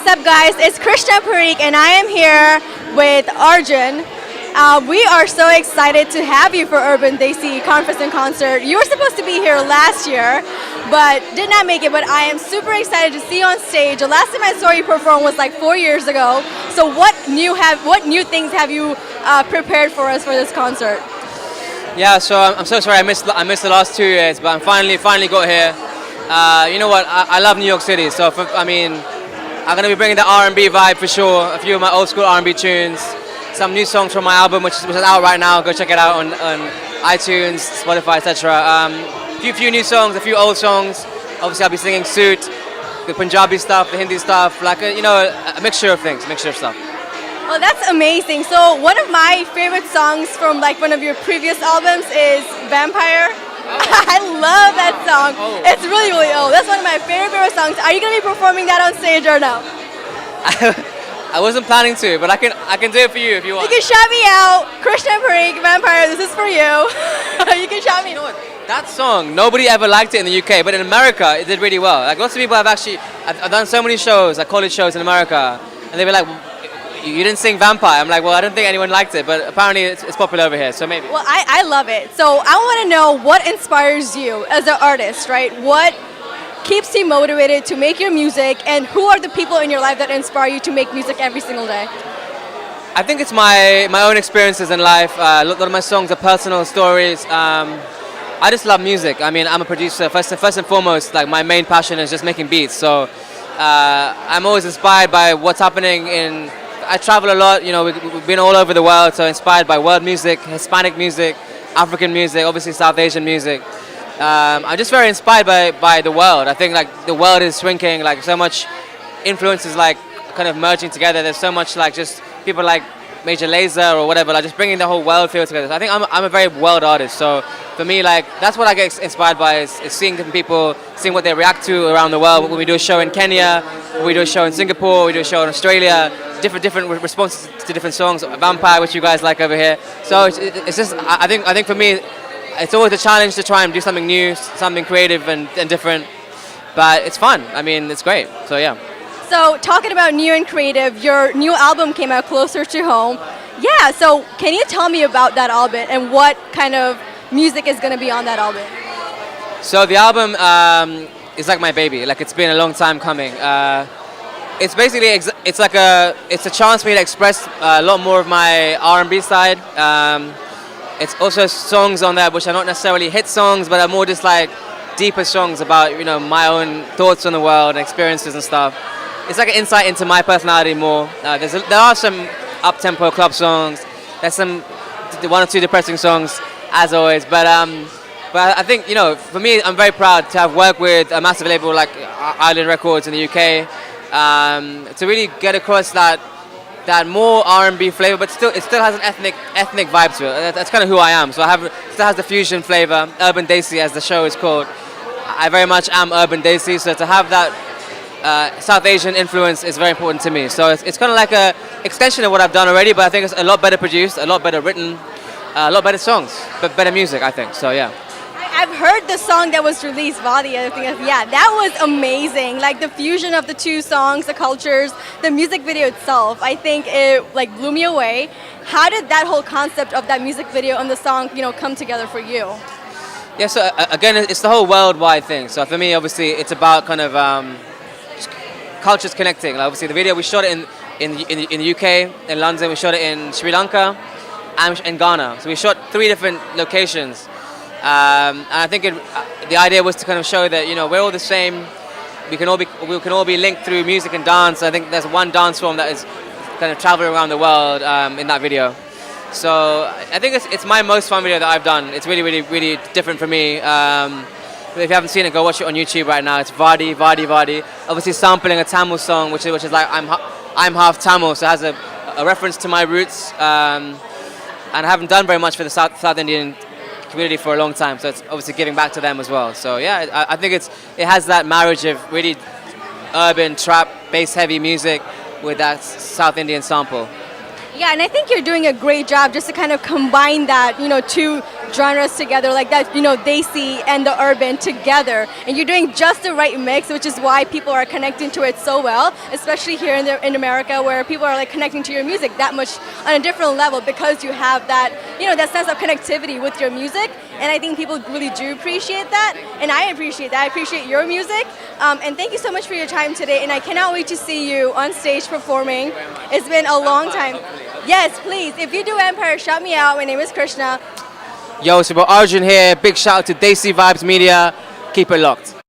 what's up guys? It's Krishna Parikh and I am here with Arjun. We are so excited to have you for Urban Desi Conference and Concert. You were supposed to be here last year, but did not make it. But I am super excited to see you on stage. The last time I saw you perform was like 4 years ago. So what new things have you prepared for us for this concert? Yeah, so I'm so sorry I missed the last 2 years, but I'm finally got here. You know what? I love New York City, so I'm gonna be bringing the R&B vibe for sure. A few of my old school R&B tunes, some new songs from my album, which is out right now. Go check it out on iTunes, Spotify, etc. Few new songs, a few old songs. Obviously, I'll be singing Suit, the Punjabi stuff, the Hindi stuff, like a mixture of things, mixture of stuff. Well, that's amazing. So one of my favorite songs from like one of your previous albums is Vampire. I love that song. Oh. It's really old. That's one of my favorite songs. Are you going to be performing that on stage or no? I wasn't planning to, but I can do it for you if you want. You can shout me out. Krishna Parikh, Vampire, this is for you. You can shout me. You know what? That song, nobody ever liked it in the UK, but in America, it did really well. Like lots of people have I've done so many shows, like college shows in America, and they were like, you didn't sing Vampire. I'm like, well, I don't think anyone liked it, but apparently it's popular over here, so maybe. Well, I love it. So I want to know what inspires you as an artist, right? What keeps you motivated to make your music, and who are the people in your life that inspire you to make music every single day? I think it's my own experiences in life. A lot of my songs are personal stories. I just love music. I mean, I'm a producer. First and foremost, like my main passion is just making beats. So I'm always inspired by what's happening I travel a lot, we've been all over the world, so inspired by world music, Hispanic music, African music, obviously South Asian music. I'm just very inspired by the world. I think like the world is shrinking, like so much influences like kind of merging together. There's so much like just people like Major Lazer or whatever, like just bringing the whole world feel together. So I think I'm a very world artist. So for me, like that's what I get inspired by is seeing different people, seeing what they react to around the world. When we do a show in Kenya, when we do a show in Singapore, we do a show in Australia, different responses to different songs. Vampire, which you guys like over here. So it's just I think for me, it's always a challenge to try and do something new, something creative and different. But it's fun. I mean, it's great. So yeah. So talking about new and creative, your new album came out, Closer to Home. Yeah, so can you tell me about that album and what kind of music is going to be on that album? So the album is like my baby. Like it's been a long time coming. It's basically it's a chance for me to express a lot more of my R&B side. It's also songs on there which are not necessarily hit songs, but are more just like deeper songs about my own thoughts on the world and experiences and stuff. It's like an insight into my personality more. There are some up-tempo club songs. There's some 1 or 2 depressing songs, as always. But I think for me, I'm very proud to have worked with a massive label like Island Records in the UK to really get across that more R&B flavor, but it still has an ethnic vibe to it. That's kind of who I am. So it still has the fusion flavor, Urban Desi, as the show is called. I very much am Urban Desi. So to have that South Asian influence is very important to me. So it's kind of like a extension of what I've done already, but I think it's a lot better produced, a lot better written, a lot better songs, but better music, I think. So yeah. I've heard the song that was released, Vadi. I think, yeah, that was amazing. Like the fusion of the two songs, the cultures, the music video itself. I think it like blew me away. How did that whole concept of that music video and the song, come together for you? Yeah. So again, it's the whole worldwide thing. So for me, obviously, it's about kind of cultures connecting. Like obviously, the video we shot it in the UK, in London. We shot it in Sri Lanka and in Ghana. So we shot 3 different locations. And I think the idea was to kind of show that we're all the same. We can all be linked through music and dance. I think there's one dance form that is kind of traveling around the world in that video. So I think it's my most fun video that I've done. It's really different for me. If you haven't seen it, go watch it on YouTube right now. It's Vadi. Obviously sampling a Tamil song, which is like I'm half Tamil, so it has a reference to my roots. And I haven't done very much for the South Indian community for a long time, so it's obviously giving back to them as well. So yeah, I think it has that marriage of really urban trap, bass heavy music with that South Indian sample. Yeah, and I think you're doing a great job just to kind of combine that, to genres together like that, Desi and the urban together, and you're doing just the right mix, which is why people are connecting to it so well, especially here in America, where people are like connecting to your music that much on a different level because you have that, that sense of connectivity with your music. And I think people really do appreciate that, and I appreciate that. I appreciate your music, and thank you so much for your time today. And I cannot wait to see you on stage performing. It's been a long time. Yes, please. If you do Empire, shout me out. My name is Krishna. Yo, it's your boy Arjun here. Big shout out to Desi Vibes Media. Keep it locked.